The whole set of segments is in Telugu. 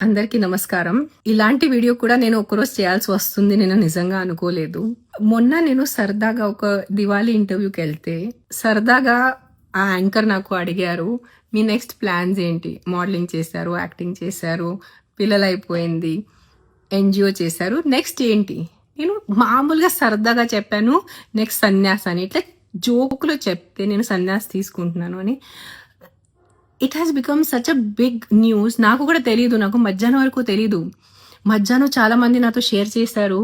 అందరికీ నమస్కారం. ఇలాంటి వీడియో కూడా నేను ఒకరోజు చేయాల్సి వస్తుంది నేను నిజంగా అనుకోలేదు. మొన్న నేను సరదాగా ఒక దివాళీ ఇంటర్వ్యూకి వెళ్తే సరదాగా ఆ యాంకర్ నాకు అడిగారు, మీ నెక్స్ట్ ప్లాన్స్ ఏంటి? మోడలింగ్ చేశారు, యాక్టింగ్ చేశారు, పిల్లలైపోయింది, ఎన్జిఓ చేశారు, నెక్స్ట్ ఏంటి? నేను మామూలుగా సరదాగా చెప్పాను నెక్స్ట్ సన్యాస్ అని. ఇట్లా జోకులో చెప్తే నేను సన్యాస్ తీసుకుంటున్నాను అని it has become such a big news. నాకు కూడా తెలియదు, నాకు మధ్యాహ్నం వరకు తెలీదు. మధ్యాహ్నం చాలా మంది నాతో షేర్ చేశారు.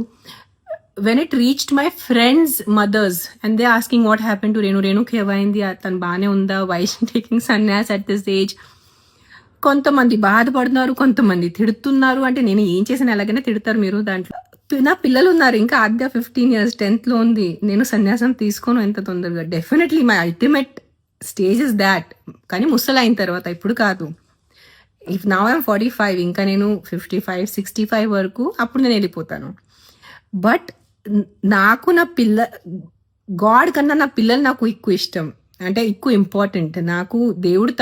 When it reached my friends mothers and they asking what happen to రేణుకి ఏమైంది, తను బాగానే ఉందా, why she taking sanyas at this age. కొంతమంది బాధపడుతున్నారు, కొంతమంది తిడుతున్నారు. అంటే నేను ఏం చేసిన ఎలాగైనా తిడతారు మీరు. దాంట్లో నా పిల్లలు ఉన్నారు, ఇంకా ఆద్య 15 years 10th లో ఉంది. నేను సన్యాసం తీసుకోను ఎంత తొందరగా. Definitely my ultimate stage is that. కానీ ముసలైన తర్వాత, ఇప్పుడు కాదు. ఇఫ్ నౌ ఐఎమ్ 45, ఇంకా నేను 55 65 వరకు అప్పుడు నేను వెళ్ళిపోతాను. బట్ నాకు నా గాడ్ కన్నా నా పిల్లలు నాకు ఎక్కువ ఇష్టం, అంటే ఎక్కువ ఇంపార్టెంట్. నాకు దేవుడు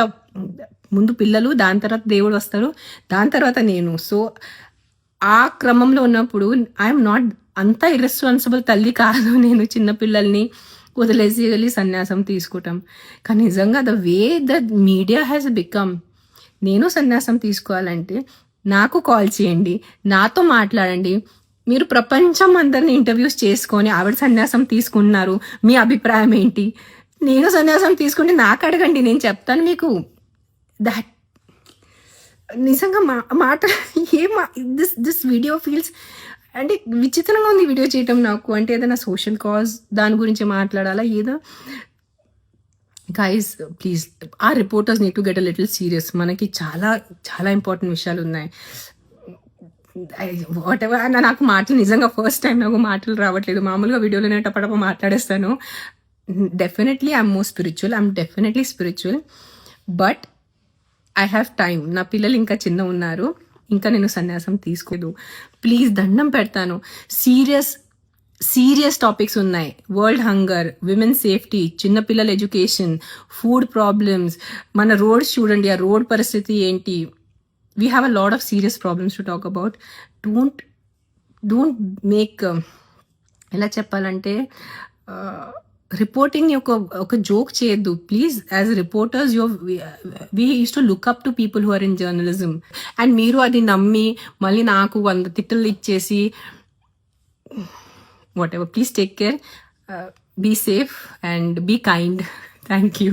ముందు పిల్లలు, దాని తర్వాత దేవుడు వస్తారు, దాని తర్వాత నేను. సో ఆ క్రమంలో ఉన్నప్పుడు ఐఎమ్ నాట్ అంత ఇర్రెస్పాన్సిబుల్ తల్లి కాదు నేను. చిన్నపిల్లల్ని వదిలేసి వెళ్ళి సన్యాసం తీసుకుంటాం. కానీ నిజంగా the way the media has become, నేను సన్యాసం తీసుకోవాలంటే నాకు కాల్ చేయండి, నాతో మాట్లాడండి. మీరు ప్రపంచం అందరిని ఇంటర్వ్యూస్ చేసుకొని ఆవిడ సన్యాసం తీసుకున్నారు, మీ అభిప్రాయం ఏంటి? నేను సన్యాసం తీసుకుంటే నాకు అడగండి, నేను చెప్తాను మీకు. దట్ నిజంగా మాట దిస్ వీడియో ఫీల్స్ అంటే విచిత్రంగా ఉంది వీడియో చేయటం నాకు. అంటే ఏదైనా సోషల్ కాజ్ దాని గురించి మాట్లాడాలా ఏదో. గైస్ ప్లీజ్, ఆ reporters need to get a little serious. మనకి చాలా చాలా ఇంపార్టెంట్ విషయాలు ఉన్నాయి. What ever. నాకు మాటలు నిజంగా ఫస్ట్ టైం నాకు మాటలు రావట్లేదు. మామూలుగా వీడియోలోనే టపటప మాట్లాడేస్తాను. Definitely I'm more spiritual, I'm definitely spiritual, but I have time. నా పిల్లలు ఇంకా చిన్న ఉన్నారు, ఇంకా నేను సన్యాసం తీసుకోలేదు. ప్లీజ్ దండం పెడతాను. సీరియస్ టాపిక్స్ ఉన్నాయి. వరల్డ్ హంగర్, విమెన్ సేఫ్టీ, చిన్నపిల్లల ఎడ్యుకేషన్, ఫుడ్ ప్రాబ్లమ్స్, మన రోడ్స్ చూడండి, ఆ రోడ్ పరిస్థితి ఏంటి. We have a lot of serious problems to talk about. Don't make, ఎలా చెప్పాలంటే, రిపోర్టింగ్ ఒక జోక్ చేయొద్దు please. As reporters we use to look up to people who are in journalism. And మీరు అది నమ్మి మళ్ళీ నాకు 100 తిట్టలు ఇచ్చేసి whatever. Please take care, be safe and be kind. Thank you.